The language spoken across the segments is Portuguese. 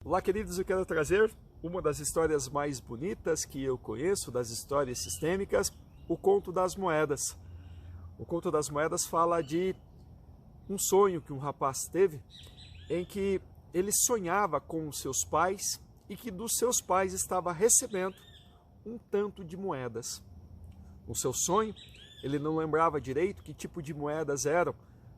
Olá, queridos, eu quero trazer uma das histórias mais bonitas que eu conheço, das histórias sistêmicas, o Conto das Moedas. O Conto das Moedas fala de um sonho que um rapaz teve, em que ele sonhava com os seus pais e que dos seus pais estava recebendo um tanto de moedas. No seu sonho, ele não lembrava direito que tipo de moedas eram,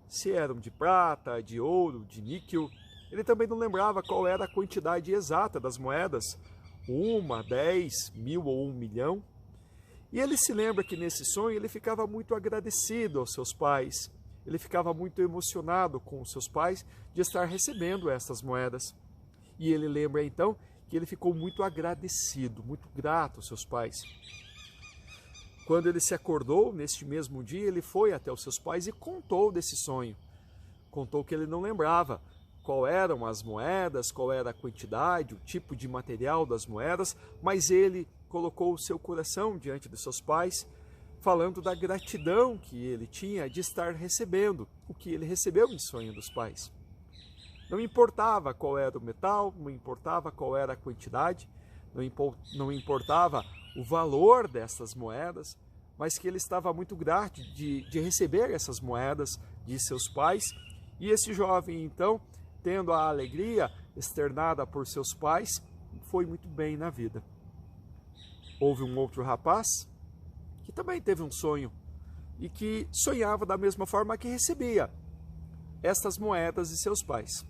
se eram de prata, de ouro, de níquel. Ele também não lembrava qual era a quantidade exata das moedas, 1, 10, 1000 ou 1 milhão. E ele se lembra que nesse sonho ele ficava muito agradecido aos seus pais, ele ficava muito emocionado com os seus pais de estar recebendo essas moedas. E ele lembra então que ele ficou muito agradecido, muito grato aos seus pais. Quando ele se acordou, neste mesmo dia, ele foi até os seus pais e contou desse sonho. Contou que ele não lembrava qual eram as moedas, qual era a quantidade, o tipo de material das moedas, mas ele colocou o seu coração diante de seus pais, falando da gratidão que ele tinha de estar recebendo o que ele recebeu em sonho dos pais. Não importava qual era o metal, não importava qual era a quantidade, não importava o valor dessas moedas, mas que ele estava muito grato de receber essas moedas de seus pais. E esse jovem, então, tendo a alegria externada por seus pais, foi muito bem na vida. Houve um outro rapaz que também teve um sonho e que sonhava da mesma forma que recebia estas moedas de seus pais.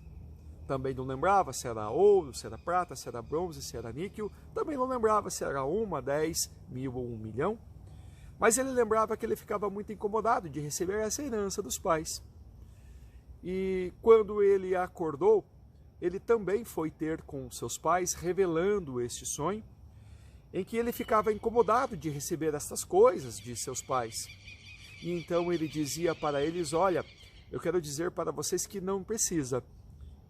Também não lembrava se era ouro, se era prata, se era bronze, se era níquel. Também não lembrava se era 1, 10, 1000 ou 1 milhão. Mas ele lembrava que ele ficava muito incomodado de receber essa herança dos pais. E quando ele acordou, ele também foi ter com seus pais, revelando este sonho, em que ele ficava incomodado de receber estas coisas de seus pais. E então ele dizia para eles: olha, eu quero dizer para vocês que não precisa.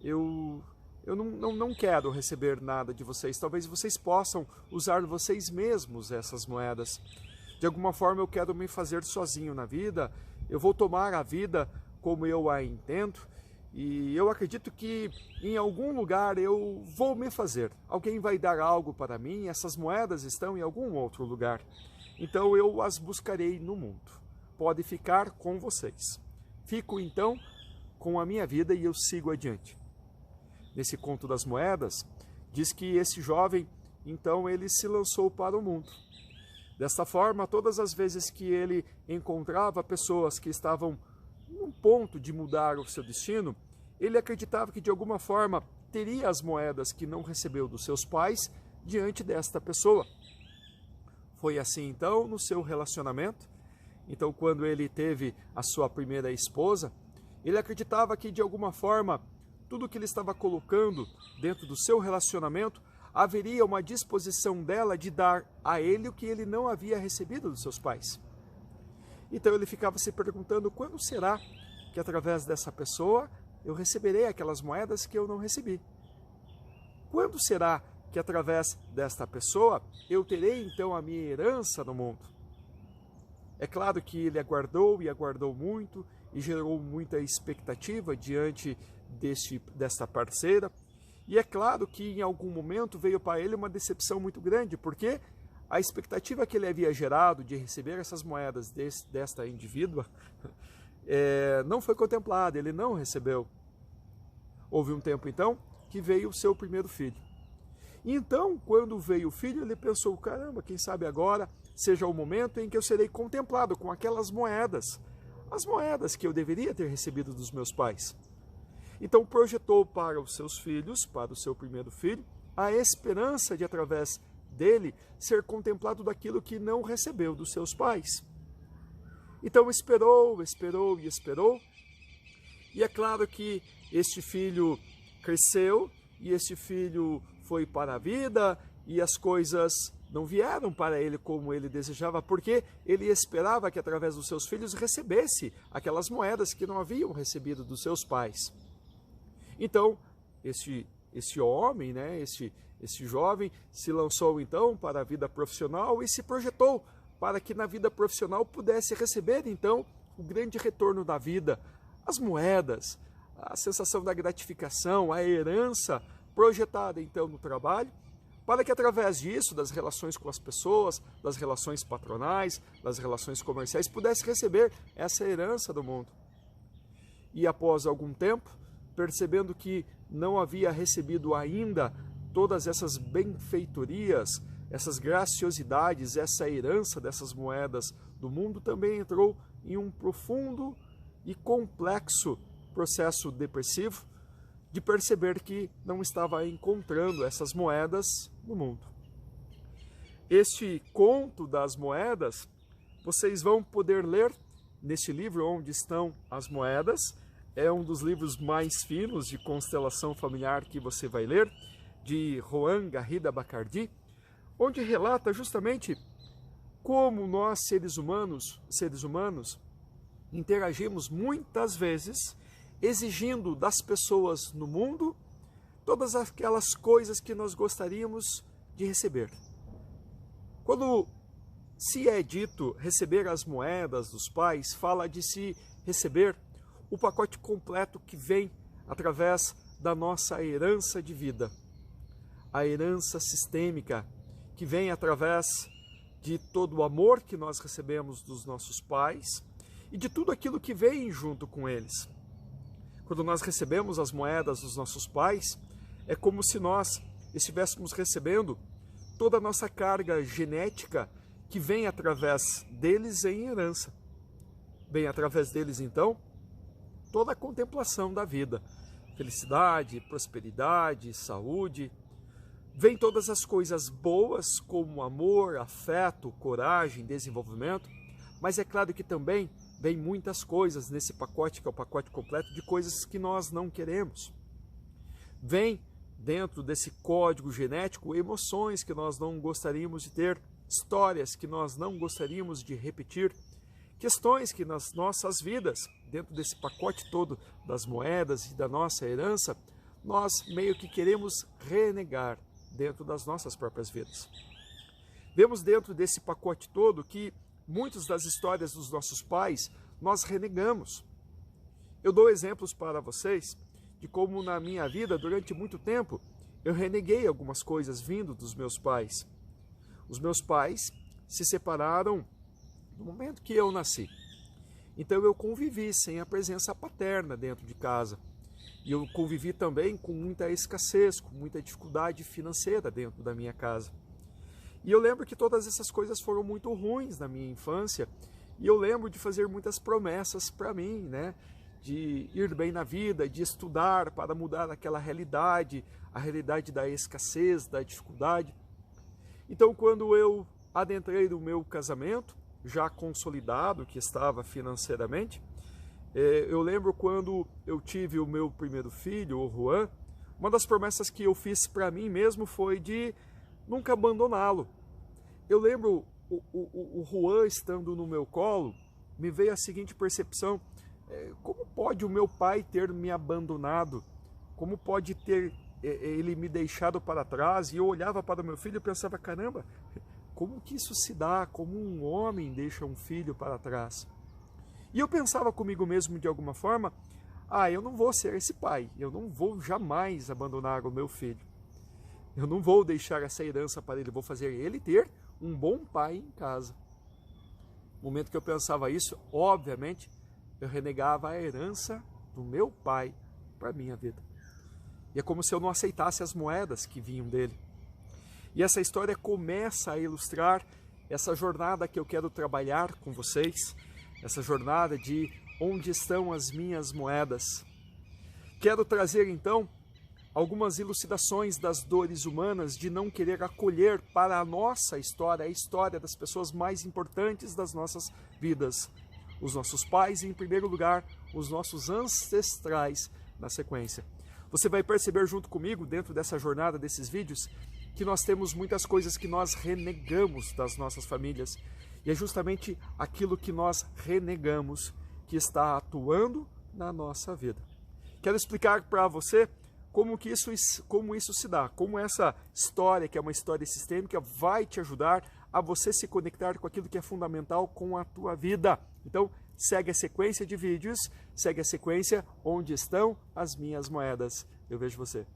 Eu não quero receber nada de vocês. Talvez vocês possam usar vocês mesmos essas moedas. De alguma forma eu quero me fazer sozinho na vida. Eu vou tomar a vida como eu a entendo, e eu acredito que em algum lugar eu vou me fazer. Alguém vai dar algo para mim, essas moedas estão em algum outro lugar. Então eu as buscarei no mundo. Pode ficar com vocês. Fico então com a minha vida e eu sigo adiante. Nesse Conto das Moedas, diz que esse jovem, então, ele se lançou para o mundo. Desta forma, todas as vezes que ele encontrava pessoas que estavam num ponto de mudar o seu destino, ele acreditava que de alguma forma teria as moedas que não recebeu dos seus pais diante desta pessoa. Foi assim então no seu relacionamento. Então, quando ele teve a sua primeira esposa, ele acreditava que de alguma forma tudo que ele estava colocando dentro do seu relacionamento haveria uma disposição dela de dar a ele o que ele não havia recebido dos seus pais. Então ele ficava se perguntando: quando será que através dessa pessoa eu receberei aquelas moedas que eu não recebi? Quando será que através desta pessoa eu terei então a minha herança no mundo? É claro que ele aguardou e aguardou muito e gerou muita expectativa diante desta parceira. E é claro que em algum momento veio para ele uma decepção muito grande, porque a expectativa que ele havia gerado de receber essas moedas desta indivídua não foi contemplada, ele não recebeu. Houve um tempo então que veio o seu primeiro filho. E então, quando veio o filho, ele pensou: caramba, quem sabe agora seja o momento em que eu serei contemplado com aquelas moedas, as moedas que eu deveria ter recebido dos meus pais. Então projetou para os seus filhos, para o seu primeiro filho, a esperança de através dele ser contemplado daquilo que não recebeu dos seus pais. Então esperou, esperou e esperou. E é claro que este filho cresceu e este filho foi para a vida e as coisas não vieram para ele como ele desejava, porque ele esperava que através dos seus filhos recebesse aquelas moedas que não haviam recebido dos seus pais. Então, esse homem, né, esse jovem se lançou então para a vida profissional e se projetou para que na vida profissional pudesse receber então o grande retorno da vida, as moedas, a sensação da gratificação, a herança projetada então no trabalho, para que através disso, das relações com as pessoas, das relações patronais, das relações comerciais, pudesse receber essa herança do mundo. E após algum tempo, percebendo que não havia recebido ainda todas essas benfeitorias, essas graciosidades, essa herança dessas moedas do mundo, também entrou em um profundo e complexo processo depressivo de perceber que não estava encontrando essas moedas no mundo. Este conto das moedas, vocês vão poder ler neste livro Onde Estão as Moedas. É um dos livros mais finos de constelação familiar que você vai ler, de Juan Garrida Bacardi, onde relata justamente como nós, seres humanos, interagimos muitas vezes exigindo das pessoas no mundo todas aquelas coisas que nós gostaríamos de receber. Quando se é dito receber as moedas dos pais, fala de se receber o pacote completo que vem através da nossa herança de vida, a herança sistêmica que vem através de todo o amor que nós recebemos dos nossos pais e de tudo aquilo que vem junto com eles. Quando nós recebemos as moedas dos nossos pais, é como se nós estivéssemos recebendo toda a nossa carga genética que vem através deles em herança. Vem através deles, então, toda a contemplação da vida, felicidade, prosperidade, saúde. Vem todas as coisas boas, como amor, afeto, coragem, desenvolvimento, mas é claro que também vem muitas coisas nesse pacote, que é o pacote completo, de coisas que nós não queremos. Vem dentro desse código genético emoções que nós não gostaríamos de ter, histórias que nós não gostaríamos de repetir, questões que nas nossas vidas, dentro desse pacote todo das moedas e da nossa herança, nós meio que queremos renegar dentro das nossas próprias vidas. Vemos dentro desse pacote todo que muitas das histórias dos nossos pais nós renegamos. Eu dou exemplos para vocês de como na minha vida, durante muito tempo, eu reneguei algumas coisas vindo dos meus pais. Os meus pais se separaram no momento que eu nasci. Então eu convivi sem a presença paterna dentro de casa. E eu convivi também com muita escassez, com muita dificuldade financeira dentro da minha casa. E eu lembro que todas essas coisas foram muito ruins na minha infância. E eu lembro de fazer muitas promessas para mim, né? De ir bem na vida, de estudar para mudar aquela realidade, a realidade da escassez, da dificuldade. Então, quando eu adentrei no meu casamento, já consolidado, que estava financeiramente, eu lembro quando eu tive o meu primeiro filho, o Juan, uma das promessas que eu fiz para mim mesmo foi de nunca abandoná-lo. Eu lembro o Juan estando no meu colo, me veio a seguinte percepção: como pode o meu pai ter me abandonado? Como pode ter ele me deixado para trás? E eu olhava para o meu filho e pensava, caramba, como que isso se dá? Como um homem deixa um filho para trás? E eu pensava comigo mesmo de alguma forma, eu não vou ser esse pai, eu não vou jamais abandonar o meu filho. Eu não vou deixar essa herança para ele, vou fazer ele ter um bom pai em casa. No momento que eu pensava isso, obviamente, eu renegava a herança do meu pai para a minha vida. E é como se eu não aceitasse as moedas que vinham dele. E essa história começa a ilustrar essa jornada que eu quero trabalhar com vocês, essa jornada de onde estão as minhas moedas. Quero trazer então algumas elucidações das dores humanas de não querer acolher para a nossa história, a história das pessoas mais importantes das nossas vidas. Os nossos pais e, em primeiro lugar, os nossos ancestrais na sequência. Você vai perceber junto comigo, dentro dessa jornada, desses vídeos, que nós temos muitas coisas que nós renegamos das nossas famílias. E é justamente aquilo que nós renegamos que está atuando na nossa vida. Quero explicar para você como isso se dá, como essa história, que é uma história sistêmica, vai te ajudar a você se conectar com aquilo que é fundamental com a tua vida. Então, segue a sequência de vídeos, segue a sequência Onde Estão as Minhas Moedas. Eu vejo você.